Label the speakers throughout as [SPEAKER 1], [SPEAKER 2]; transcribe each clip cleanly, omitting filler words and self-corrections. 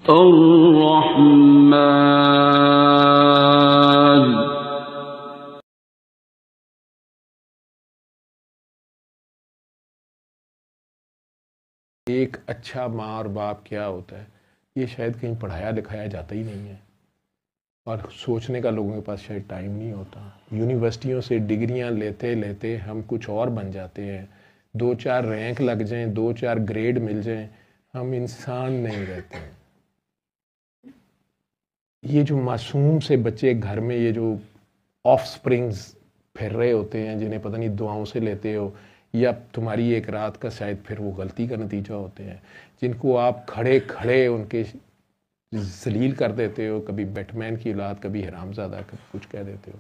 [SPEAKER 1] الرحمن
[SPEAKER 2] ایک اچھا ماں اور باپ کیا ہوتا ہے یہ شاید کہیں پڑھایا لکھایا جاتا ہی نہیں ہے، اور سوچنے کا لوگوں کے پاس شاید ٹائم نہیں ہوتا. یونیورسٹیوں سے ڈگریاں لیتے لیتے ہم کچھ اور بن جاتے ہیں، 2-4 رینک لگ جائیں، 2-4 گریڈ مل جائیں، ہم انسان نہیں رہتے ہیں. یہ جو معصوم سے بچے گھر میں، یہ جو آف سپرنگز پھر رہے ہوتے ہیں جنہیں پتہ نہیں دعاؤں سے لیتے ہو یا تمہاری ایک رات کا شاید پھر وہ غلطی کا نتیجہ ہوتے ہیں، جن کو آپ کھڑے کھڑے ان کے ذلیل کر دیتے ہو، کبھی بیٹ مین کی اولاد، کبھی حرام زادہ، کبھی کچھ کہہ دیتے ہو.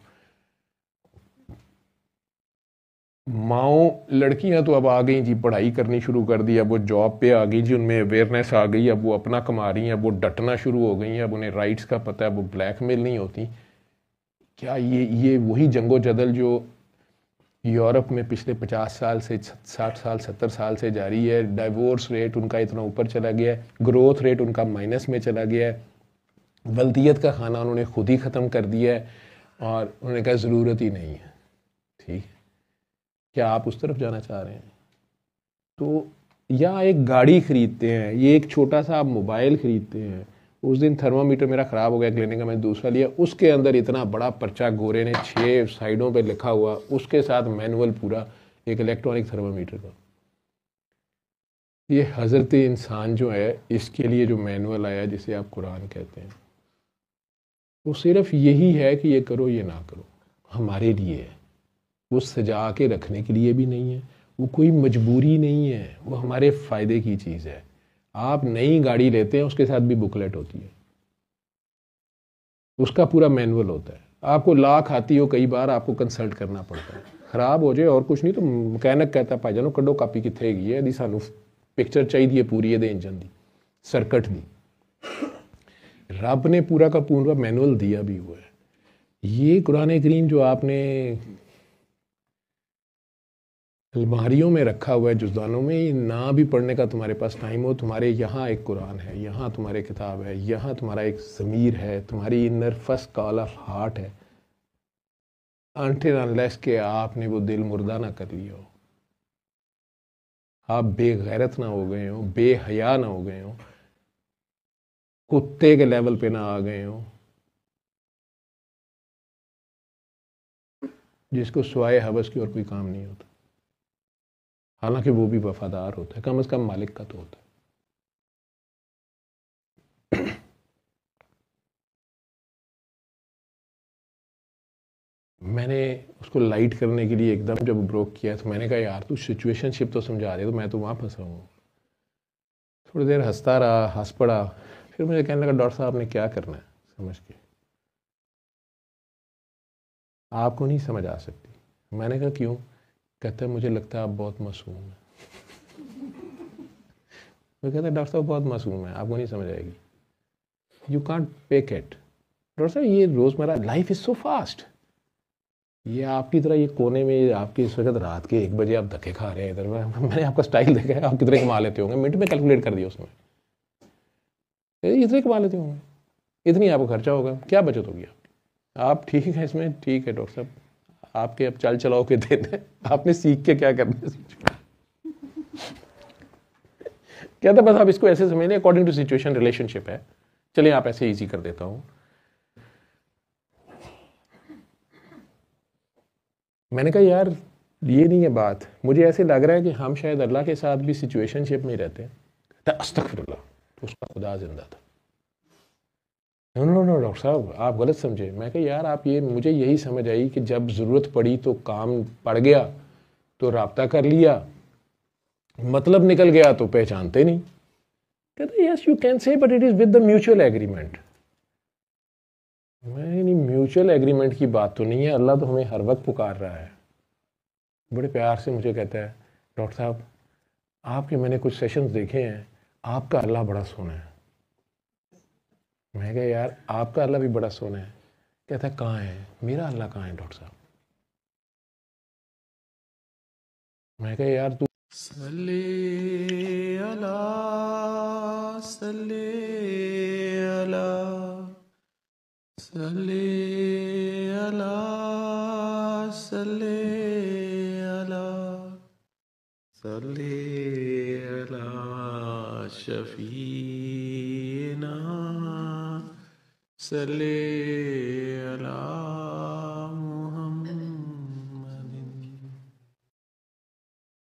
[SPEAKER 2] ماؤں لڑکیاں تو اب آ گئیں جی، پڑھائی کرنی شروع کر دی، اب وہ جاب پہ آ گئی جی، ان میں اویئرنیس آ گئی، اب وہ اپنا کما رہی ہیں، اب وہ ڈٹنا شروع ہو گئی ہیں، اب انہیں رائٹس کا پتہ ہے، اب وہ بلیک میل نہیں ہوتی. کیا یہ وہی جنگ و جدل جو یورپ میں پچھلے 50 سال سے 60 سال 70 سال سے جاری ہے؟ ڈائیورس ریٹ ان کا اتنا اوپر چلا گیا ہے، گروتھ ریٹ ان کا مائنس میں چلا گیا ہے، ولدیت کا کھانا انہوں نے خود ہی ختم کر دیا ہے، اور انہوں نے کہا ضرورت ہی نہیں ہے. ٹھیک، کیا آپ اس طرف جانا چاہ رہے ہیں؟ تو یا ایک گاڑی خریدتے ہیں، یہ ایک چھوٹا سا آپ موبائل خریدتے ہیں. اس دن تھرمو میٹر میرا خراب ہو گیا کلینک کا، میں نے دوسرا لیا، اس کے اندر اتنا بڑا پرچہ گورے نے 6 سائڈوں پہ لکھا ہوا، اس کے ساتھ مینول پورا ایک الیکٹرانک تھرمو میٹر کا. یہ حضرت انسان جو ہے اس کے لیے جو مینول آیا جسے آپ قرآن کہتے ہیں، وہ صرف یہی ہے کہ یہ کرو یہ نہ کرو، ہمارے لیے ہے. وہ سجا کے رکھنے کے لیے بھی نہیں ہے، وہ کوئی مجبوری نہیں ہے، وہ ہمارے فائدے کی چیز ہے. آپ نئی گاڑی لیتے ہیں اس کے ساتھ بھی بکلیٹ ہوتی ہے، اس کا پورا مینول ہوتا ہے. آپ کو لاکھ آتی ہو، کئی بار آپ کو کنسلٹ کرنا پڑتا ہے. خراب ہو جائے اور کچھ نہیں تو مکینک کہتا ہے بھائی جانو کڈو کاپی کتنے گئی ہے دی، سانو پکچر چاہیے پوری دے انجن دی، سرکٹ دی. رب نے پورا کا پورا مینول دیا بھی ہوا ہے. یہ قرآن کریم جو آپ نے الماریوں میں رکھا ہوا ہے، جزدانوں میں، یہ نہ بھی پڑھنے کا تمہارے پاس ٹائم ہو، تمہارے یہاں ایک قرآن ہے، یہاں تمہارے کتاب ہے، یہاں تمہارا ایک ضمیر ہے، تمہاری inner first call of heart ہے. انٹل انلیس کہ آپ نے وہ دل مردہ نہ کر لیا ہو، آپ بے غیرت نہ ہو گئے ہوں، بے حیا نہ ہو گئے ہوں، کتے کے لیول پہ نہ آ گئے ہوں، جس کو سوائے حوث کی اور کوئی کام نہیں ہوتا، حالانکہ وہ بھی وفادار ہوتا ہے، کم از کم مالک کا تو ہوتا ہے. میں نے اس کو لائٹ کرنے کے لیے ایک دم جب بروک کیا تو میں نے کہا یار تو سچویشن شپ تو سمجھا دے، تو میں تو وہاں پھنسا ہوں. تھوڑی دیر ہنستا رہا، ہنس پڑا، پھر مجھے کہنے لگا ڈاکٹر صاحب نے کیا کرنا ہے سمجھ کے، آپ کو نہیں سمجھ آ سکتی. میں نے کہا کیوں؟ کہتا ہے مجھے لگتا ہے آپ بہت معصوم ہیں. وہ کہتا ہے ڈاکٹر صاحب بہت معصوم ہے، آپ کو نہیں سمجھ آئے گی، you can't pick it. Doctor صاحب یہ روزمرہ لائف از سو فاسٹ، یہ آپ کی طرح یہ کونے میں آپ کی اس وقت رات کے 1 بجے آپ دھکے کھا رہے ہیں ادھر. میں نے آپ کا سٹائل دیکھا ہے، آپ کتنے کما لیتے ہوں گے، منٹ میں کیلکولیٹ کر دیا اس میں، اتنے کما لیتے ہوں گے، اتنی آپ کو خرچہ ہوگا، کیا بچت ہوگی آپ ٹھیک ہے اس میں. ٹھیک ہے ڈاکٹر صاحب آپ کے اب چل چلاؤ کے دن ہیں، آپ نے سیکھ کے کیا کرنا ہے. کہتا بس آپ اس کو ایسے سمجھ لیں اکارڈنگ ٹو سچویشن ریلیشن شپ ہے، چلیں آپ ایسے ایزی کر دیتا ہوں. میں نے کہا یار یہ نہیں ہے بات، مجھے ایسے لگ رہا ہے کہ ہم شاید اللہ کے ساتھ بھی سچویشن شپ میں رہتے ہیں. استغفر اللہ، تو اس کا خدا زندہ تھا. نو ڈاکٹر صاحب آپ غلط سمجھے. میں کہ یار آپ یہ مجھے یہی سمجھ آئی کہ جب ضرورت پڑی تو کام پڑ گیا تو رابطہ کر لیا، مطلب نکل گیا تو پہچانتے نہیں. کہتے yes you can say but it is with the mutual agreement. میں نہیں، میوچل ایگریمنٹ کی بات تو نہیں ہے، اللہ تو ہمیں ہر وقت پکار رہا ہے. بڑے پیار سے مجھے کہتا ہے ڈاکٹر صاحب آپ کے میں نے کچھ سیشنز دیکھے ہیں، آپ کا اللہ بڑا سونا ہے. میں کہا یار آپ کا اللہ بھی بڑا سونا ہے. کہتا ہے کہاں ہے میرا اللہ، کہاں ہے ڈاکٹر صاحب؟ میں کہا یار تو
[SPEAKER 3] صلی علی
[SPEAKER 1] صلی علی صلی علی صلی علی صلی علی شفیعنا صلی